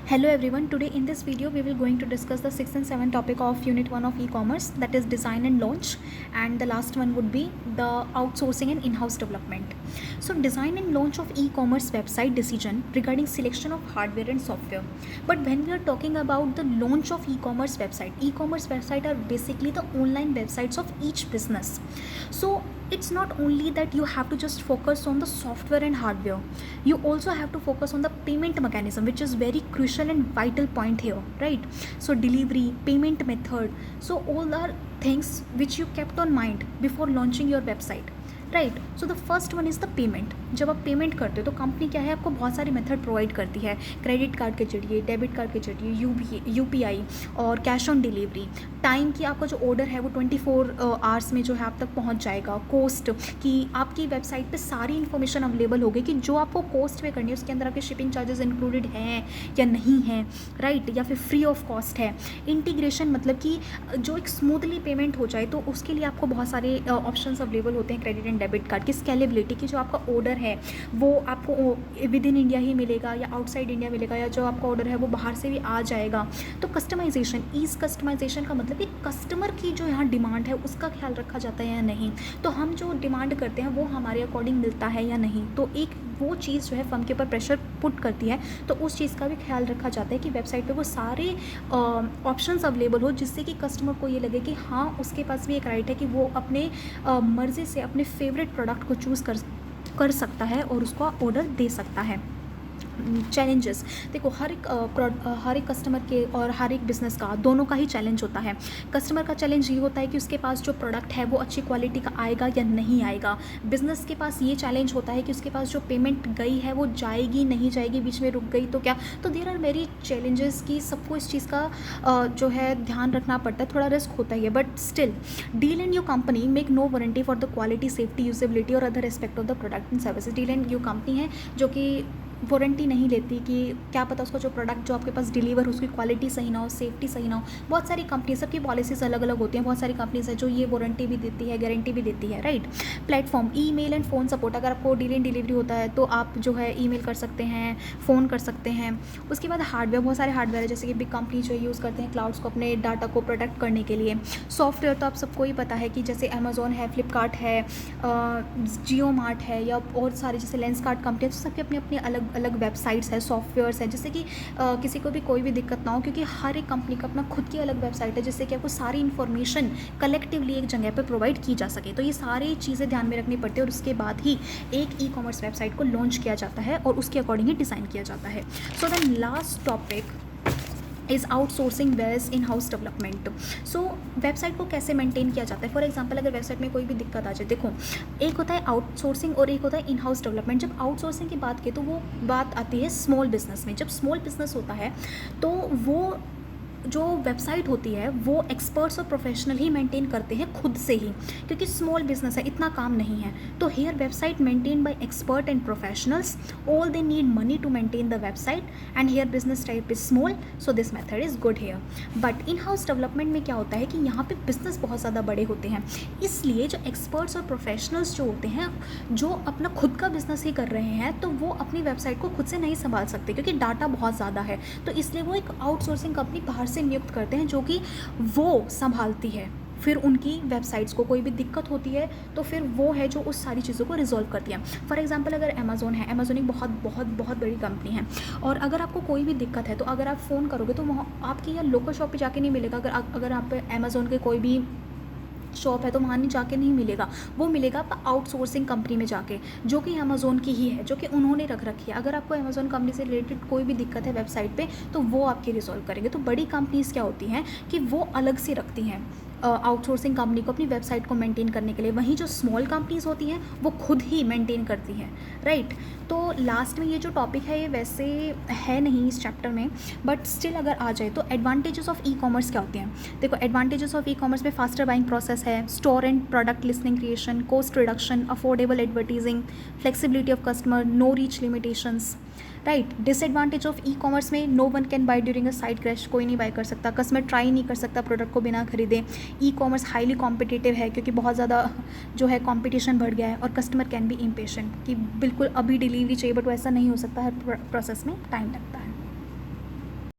Hello everyone, today in this video we will going to discuss the 6th and 7th topic of unit 1 of e-commerce, that is design and launch, and the last one would be the outsourcing and in-house development. So design and launch of e-commerce website decision regarding selection of hardware and software. But when we are talking about the launch of e-commerce website are basically the online websites of each business. So it's not only that you have to just focus on the software and hardware, you also have to focus on the payment mechanism, which is very crucial and vital point here, right? So delivery, payment method, so all are things which you kept on mind before launching your website, right. So the first one is the payment. जब आप payment करते हो तो company क्या है, आपको बहुत सारे मेथड प्रोवाइड करती है, क्रेडिट कार्ड के जरिए, डेबिट कार्ड के जरिए, UPI और कैश ऑन डिलीवरी. टाइम की आपका जो ऑर्डर है वो 24 आवर्स में जो है आप तक पहुंच जाएगा. कोस्ट की आपकी वेबसाइट पे सारी इन्फॉर्मेशन अवेलेबल होगी कि जो आपको कॉस्ट पे करनी है उसके अंदर आपके शिपिंग चार्जेस इंक्लूडेड हैं या नहीं हैं, राइट, या फिर फ्री ऑफ कॉस्ट है. इंटीग्रेशन मतलब कि जो एक स्मूथली पेमेंट हो जाए, तो उसके लिए आपको बहुत सारे ऑप्शंस अवेलेबल होते हैं क्रेडिट एंड डेबिट कार्ड की. स्केलेबिलिटी की जो आपका ऑर्डर है वो आपको विद इन इंडिया ही मिलेगा या आउटसाइड इंडिया मिलेगा, या जो आपका ऑर्डर है वो बाहर से भी आ जाएगा. तो कस्टमाइजेशन, ईज कस्टमाइजेशन का मतलब कि कस्टमर की जो यहाँ डिमांड है उसका ख्याल रखा जाता है या नहीं, तो हम जो डिमांड करते हैं वो हमारे अकॉर्डिंग मिलता है या नहीं. तो एक वो चीज़ जो है फर्म के ऊपर प्रेशर पुट करती है, तो उस चीज़ का भी ख्याल रखा जाता है कि वेबसाइट पे वो सारे ऑप्शंस अवेलेबल हो, जिससे कि कस्टमर को ये लगे कि हाँ उसके पास भी एक राइट है कि वो अपने मर्ज़ी से अपने फेवरेट प्रोडक्ट को चूज़ कर सकता है और उसका ऑर्डर दे सकता है. चैलेंजेस, देखो हर एक कस्टमर के और हर एक बिज़नेस का दोनों का ही चैलेंज होता है. कस्टमर का चैलेंज ये होता है कि उसके पास जो प्रोडक्ट है वो अच्छी क्वालिटी का आएगा या नहीं आएगा. बिज़नेस के पास ये चैलेंज होता है कि उसके पास जो पेमेंट गई है वो जाएगी नहीं जाएगी, बीच में रुक गई तो क्या. तो देयर आर वेरी चैलेंजेस की सबको इस चीज़ का जो है ध्यान रखना पड़ता है. थोड़ा रिस्क होता ही है, but still deal and you company make no warranty for the quality, safety, usability और other aspect of the product and services. Deal and you company है जो कि वारंटी नहीं लेती कि क्या पता उसका जो प्रोडक्ट जो आपके पास डिलीवर हो उसकी क्वालिटी सही ना हो, सेफ्टी सही ना हो. बहुत सारी कंपनी, सबकी पॉलिसीज़ अलग अलग होती हैं. बहुत सारी कंपनीज है जो ये वारंटी भी देती है, गारंटी भी देती है, right. Platform, email and phone support. अगर आपको डील एंड डिलीवरी होता है तो आप जो है ईमेल कर सकते हैं, फ़ोन कर सकते हैं. उसके बाद हार्डवेयर, बहुत सारे हार्डवेयर है जैसे कि बिग कंपनी जो यूज़ करते हैं क्लाउड्स को अपने डाटा को प्रोटेक्ट करने के लिए. सॉफ्टवेयर तो आप सबको ही पता है कि जैसे अमेज़ॉन है, फ्लिपकार्ट है, जियो मार्ट है, या और सारे जैसे लेंसकार्ट कंपनी है, तो सबके अपने अपने अलग अलग वेबसाइट्स है, सॉफ्टवेयर्स है, जिससे कि किसी को भी कोई भी दिक्कत ना हो, क्योंकि हर एक कंपनी का अपना खुद की अलग वेबसाइट है जिससे कि आपको सारी इन्फॉर्मेशन कलेक्टिवली एक जगह पे प्रोवाइड की जा सके. तो ये सारी चीज़ें ध्यान में रखनी पड़ती है और उसके बाद ही एक ई कॉमर्स वेबसाइट को लॉन्च किया जाता है और उसके अकॉर्डिंग ही डिज़ाइन किया जाता है. So then last topic is outsourcing vs in house development. So website को कैसे मेंटेन किया जाता है. फॉर एग्जांपल अगर वेबसाइट में कोई भी दिक्कत आ जाए, देखो एक होता है आउटसोर्सिंग और एक होता है इन हाउस डेवलपमेंट. जब आउटसोर्सिंग की बात की तो वो बात आती है स्मॉल बिजनेस में. जब स्मॉल बिजनेस होता है तो वो जो वेबसाइट होती है वो एक्सपर्ट्स और प्रोफेशनल ही मेंटेन करते हैं खुद से ही, क्योंकि स्मॉल बिजनेस है, इतना काम नहीं है. तो here website maintain by expert and professionals, all they need money to maintain the website and here business type is small, so this method is good here. But in house development में क्या होता है कि यहाँ पे business बहुत ज़्यादा बड़े होते हैं, इसलिए जो एक्सपर्ट्स और प्रोफेशनल्स जो होते हैं जो अपना खुद का बिजनेस ही कर रहे हैं, तो वो अपनी वेबसाइट को खुद से नहीं संभाल सकते क्योंकि डाटा बहुत ज़्यादा है. तो इसलिए वो एक आउटसोर्सिंग कंपनी बाहर से नियुक्त करते हैं जो कि वो संभालती है. फिर उनकी वेबसाइट्स को कोई भी दिक्कत होती है तो फिर वो है जो उस सारी चीज़ों को रिजॉल्व करती है. फॉर एग्जांपल अगर अमेज़ॉन है, अमेज़ॉन एक बहुत बहुत बहुत बड़ी कंपनी है, और अगर आपको कोई भी दिक्कत है तो अगर आप फ़ोन करोगे तो वहाँ आपकी यहाँ लोकल शॉप पे जाके नहीं मिलेगा. अगर आप अमेज़ॉन के कोई भी शॉप है तो वहाँ नहीं जाके नहीं मिलेगा, वो मिलेगा आपका आउटसोर्सिंग कंपनी में जाके, जो कि अमेज़ॉन की ही है, जो कि उन्होंने रख रखी है. अगर आपको अमेज़ॉन कंपनी से रिलेटेड कोई भी दिक्कत है वेबसाइट पे तो वो आपकी रिजॉल्व करेंगे. तो बड़ी कंपनीज़ क्या होती हैं कि वो अलग से रखती हैं आउटसोर्सिंग कंपनी को अपनी वेबसाइट को मेंटेन करने के लिए. वहीं जो स्मॉल कंपनीज़ होती हैं वो खुद ही मेंटेन करती हैं, राइट. तो लास्ट में ये जो टॉपिक है ये वैसे है नहीं इस चैप्टर में, बट स्टिल अगर आ जाए तो एडवांटेजेस ऑफ ई कॉमर्स क्या होते हैं. देखो एडवांटेजेस ऑफ ई कॉमर्स में फास्टर बाइंग प्रोसेस है, store and product listing creation, cost reduction, affordable advertising, flexibility of customer, no reach limitations, right. Disadvantage of e commerce में no one can buy during a site crash, कोई नहीं bye कर सकता, customer try नहीं कर सकता product को बिना खरीदे. ई कॉमर्स हाईली कॉम्पिटिटिव है क्योंकि बहुत ज़्यादा जो है कॉम्पिटिशन बढ़ गया है, और कस्टमर कैन बी इम्पेशेंट कि बिल्कुल अभी डिलीवरी चाहिए, बट वैसा नहीं हो सकता, हर प्रोसेस में टाइम लगता है.